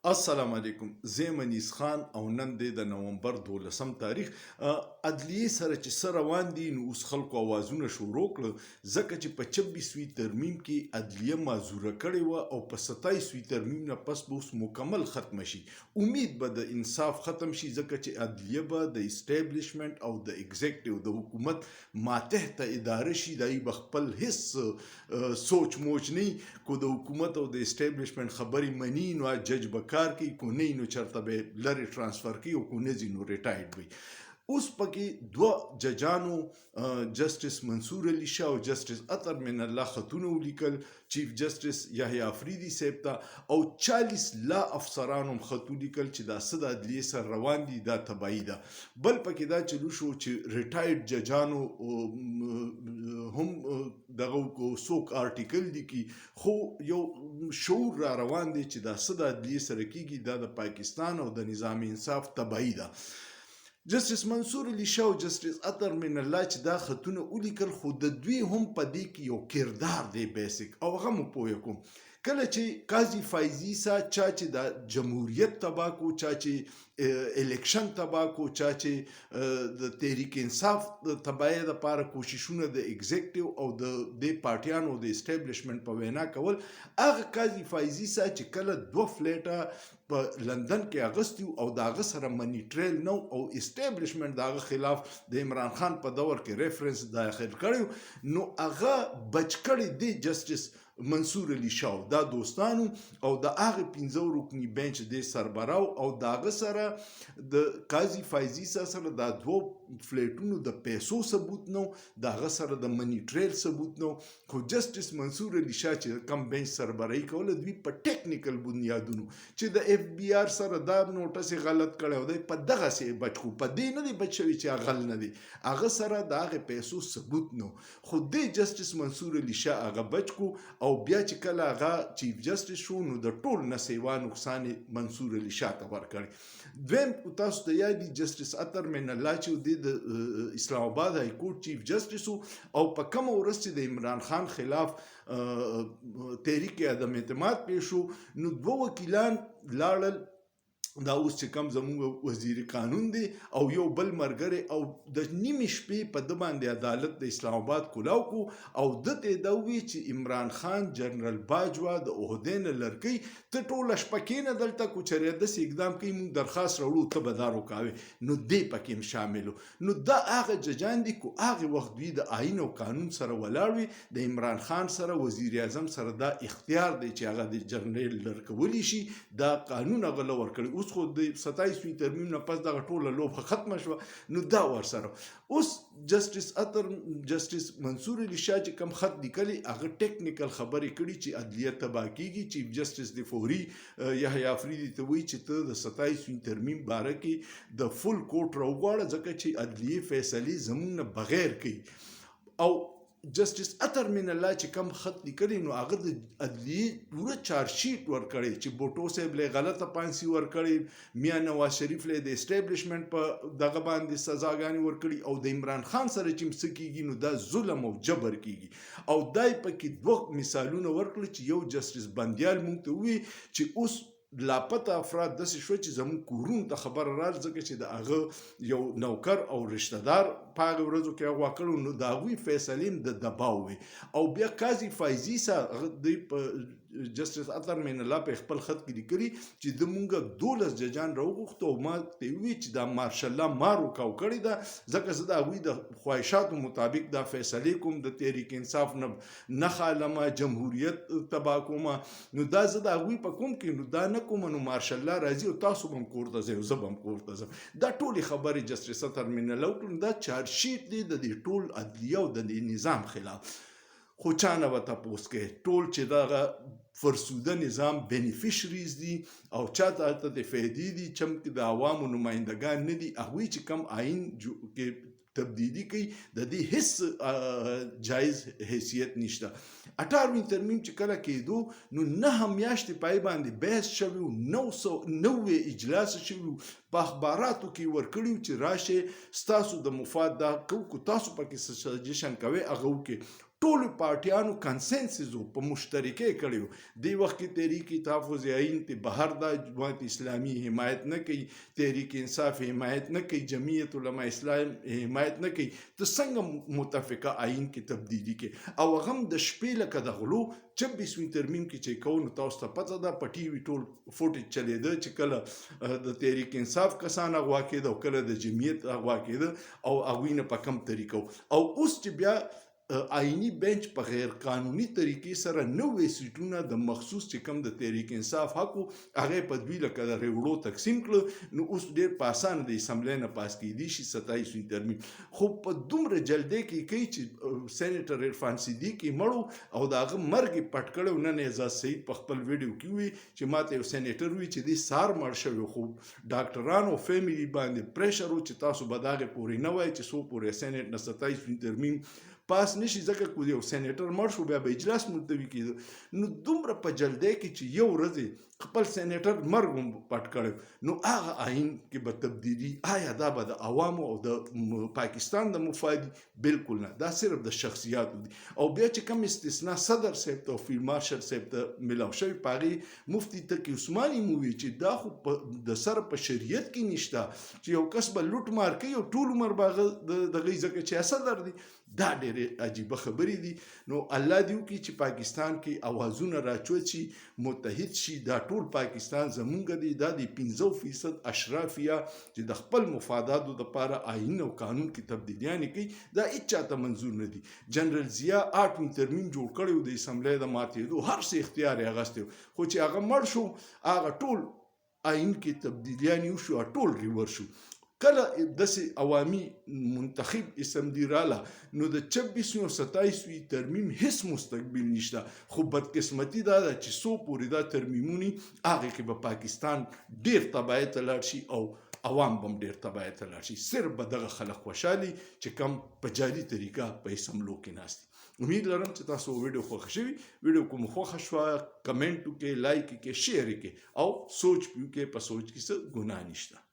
السلام علیکم، زه منیز خان او نن د نومبر 12 تاریخ عدلیې سره چې سره روان دي نو اوس خلکو اوازونه شروع کړل ځکه چې په 26 ترمیم کې عدلیه معذوره کړې و او په 27 ترمیم نه پس به اوس مکمل ختم شي. امید به د انصاف ختم شي ځکه چې عدلیه به د اسټابلیشمنت او د ایگزیکټیو د حکومت ماتحت اداره شي. دای بخپل هیڅ سوچ موچ نه کو د حکومت او د اسټابلیشمنت خبرې مني نو جج بکار کی کو نه نو چرته به لری ترانسفر کی او کو نه زینو ریټایرډ وي. اوس پکې دوه ججانو جسټس منصور علي شاه او جسټس اطهر من الله خطونه ولیکل، چیف جسټس یحیی افریدي صاحب ته او 40 لا افسرانو هم خط ولیکل چې دا څه د عدلیې سره روان دي، دا تباهي ده. بل پکې دا چلو شو چې ریټایرډ ججانو هم دغه څوک آرټیکل لیکي خو یو شعور را روان دی چې دا څه د عدلیې سره کیږي، دا د پاکستان او د نظام انصاف تباهي ده. جسټس منصور علي شاه او جسټس اطهر من الله چې دا خطونه ولیکل خو د دوی هم په دې کې یو کردار دی بیسیک او هغه مو پوه کوم. کله چې قاضي فایزي سا چا چې د جمهوریت تبا کو، چا چې الیکشن تبا کو، چا چې د تحریک انصاف د تباهی لپاره کوششونه د ایگزیکټیو او د پارټیانو د اسټابلیشمنت په وینا کول، هغه قاضي فایزي سا چې کله 2 فلیټه په لندن کې اغستی او داغه سره منی ټریل نو او اسټابلیشمنت داغه خلاف د عمران خان په دور کې ریفرنس داخل کړو نو هغه بچ کړی دی جسټس منصور علي شاه دا دوستانو او د هغه 15 رکنی بنچ د سربراو او داغه سره د قاضي فایزي سره دا 2 فلیټونو د پیسو ثبوت نو، داغه سره د منی ټریل ثبوت نو. خو جسټس منصور علي شاه چې کم بنچ سربراهي کوله دوی په ټیکنیکل بنیادونو چې د اف بی آر سره دا نوټس غلط کړو دی په دغه سي بچو په دې نه دی بچوي چې غل نه دی، هغه سره داغه پیسو ثبوت نو. خو د جسټس منصور علي شاه هغه بچو او بیا چې کله هغه چیف جسټس شو نو د ټول نه سیوا نقصان منصور علي شاه ته ورکړي. دویم تاسو ته یادي جسټس اطهر من الله چې د اسلام آباد های کورټ چیف جسټس او په کوم ورځ چې د عمران خان خلاف تحریک عدم اعتماد پیښ شو نو 2 وکیلان لاړل، دا اوس چې کم زموږ وزیر قانون دی او یو بل مرګره او د نیمې شپې په د باندې عدالت د اسلام آباد کولاو کو او د ته دا وی چې عمران خان جنرال باجوا د عہدین لړکی ته ټول شپکینه دلته کو چرې د اقدام کوي مون درخواست راوړو ته بدارو کاوي نو دې پکې شاملو. نو دا هغه ججان دي کو هغه وخت دوی د آئین او قانون سره ولاړوي، د عمران خان سره وزیر اعظم سره دا اختیار دی چې هغه د جنرال لړکولی شي، دا قانون هغه ورکړي. اوس خو د 27 ترمیم نه پس دغه ټوله لوبه ختمه شوه نو دا ورسره اوس جسټس اطهر جسټس منصور علي شاه چې کم خط لیکلی هغه ټیکنیکل خبرې کړي چې عدلیه تباه کیږي. چیف جسټس د فوري یحیی افریدي ته وایي چې ته د 27 ترمیم باره کې د فل کوټ راوغواړه ځکه چې عدلیه فیصلې زمونږ نه بغیر کوي. او جسټس اطهر من الله چې کم خط لیکلی نو هغه د عدلیې پوره چارج شیټ ورکړی چې بوټو صاحب له غلطه پانسی ورکړی، میاں نواز شریف له د اسټابلیشمنت په دغه باندې سزاګانې ورکړي او د عمران خان سره چې مسکیږي نو دا ظلم او جبر کیږي. او دای پکې 2 مثالونه ورکړي چې یو جسټس بندیال مونږ ته وی چې اوس لاپته افراد داسې شو چې زموږ کورونو ته خبر راځي ځکه چې د هغه یو نوکر او رشتہ دار په هغه ورځو کې هغه کړو نو د هغوی فیصلې د دباو وي. او بیا قاضي فایزي سره د جسټس اطهر من الله په خپل خط کې لیکلي چې د مونږ 12 ججان راوغوښتو او ما ته وی چې دا مارشل الله مارو کاو کړی دا ځکه زه د هغوی د خواهشاتو مطابق دا فیصلې کوم، د تحریک انصاف نه خالمه، جمهوریت تبا کومه، نو دا زه د هغوی په کوم کې نو دا نه کوم نو مارشل الله راځي او تاسو هم کورته ځئ او زه هم کورته ځم. دا ټولې خبرې جسټس اطهر من الله وکړل. دا چارج شیټ دی د دې ټول عدلیه او د نظام خلاف. خو چا نه به تپوس کوي ټول چې دغه فرسوده نظام بینیفیشریز دي او چاته هلته د فایدې دي چمکې د عوامو نمایندګان نه دي، هغوی چې کم آئین کې تبدیلی کوي د دې هیڅ جایز حیثیت نشته. 18 ترمیم چې کله کېدو نو 9 میاشتې پای باندې بحث شوی و، 990 اجلاس شوي په اخباراتو کې ورکړي چې راشه ستاسو د مفاد دا کو تاسو پکې سجیشن کوي هغه وکړي. ټولو پارټیانو کنسنسس په مشترکۍ کړی دی وخت کې تحریک تحفظ آئین ته بهر دا جماعت اسلامي حمایت نه کوي تحریک انصاف حمایت نه کوي جمعیت علماء اسلام حمایت نه کوي ته څنګه متفقه آئین کې تبدیلی کې او هغه هم د شپې لکه د غلو 26 ترمیم کې چې کوو نو تاسو ته پته ده په ټي وي ټول فوټیج چلېده چې کله د تحریک انصاف کسان اغوا کېده او کله د جمعیت اغوا کېده او هغوی نه په کم طریقه او اوس چې بیا آئینی بینچ په غیر قانوني طریقې سره 90 سیټونه د مخصوص چې کوم د تحریک انصاف حق هغه په دوی لکه د ریوړو تقسیم کړ نو اوس ډېر په اسانه د اسمبلی نه پاس کېدی شي 27 ترمیم خو په دومره جلدی کې کوي چې سېنیټر عرفان صدیقي مړو او د هغه مرګ پټ کړی نن اعزاز سعید په خپل ویډیو کې وی چې ماته یو سېنیټر وی چې د سار مړ شوی خو ډاکټرانو فیملی باندې پریشر و چې تاسو به دغه پورې نه وای چې سو پورې سېنیټ نه 27 ترمیم پاس نشي ځکه کو یو سېنیټر مړ شو بیا به اجلاس ملتوي کېده نو دومره په جلدی کې چې یو ورځ خپل سېنیټر مرګ هم پټ کړی نو هغه آئین کې به تبدیلی آیا دا به د عوامو او د پاکستان د مفاد بالکل نه دا صرف د شخصیاتو دي او بیا چې کوم استثناء صدر صاحب ته او فیلډ مارشل صاحب ته ملاو شوی پاغي مفتی تقی عثماني مووي چې دا خو د سر په شریعت کې نشته چې یو کس به لوټ مار کوي او ټول عمر باغ د غي ځکه چې صدر دی دا ډېرې عجیبه خبرې دي نو الله دې وکړي چې پاکستان کې اوازونه راچوي چې متحد شي دا ټول پاکستان زمونږ دی دا د 15% اشرافیه چې د خپل مفاداتو لپاره آئین او قانون کې تبدیلیاں کوي دا هیڅ چاته منظور نه دي جنرال ضیا 8 ترمیم جوړ کړی د اسمبلی د ماتېدو هر څه اختیار یې اغوستی خو چې هغه مړ شو هغه ټول آئین کې تبدیلیاں وشو ټول ریور شو کله داسې عوامي منتخب اسمبلی رااله نو د 26 او 27 ترمیم هیڅ مستقبل نشته خو بدقسمتي دا ده چې څو پورې دا ترمیمونی هغه کې به پاکستان ډیر تباہي ته لاړ شي او عوام هم ډیر تباہي ته لاړ شي صرف به دغه خلک خوشحالي چې کم په جاري طریقه په اسمبلو کې ناست امید لرم چې تاسو ویډیو خوښ شوی ویډیو کوم خوښ شو کمنټ وکړئ لایک وکړئ شیر وکړئ او سوچ وکړئ په سوچ کې څه ګناه نشته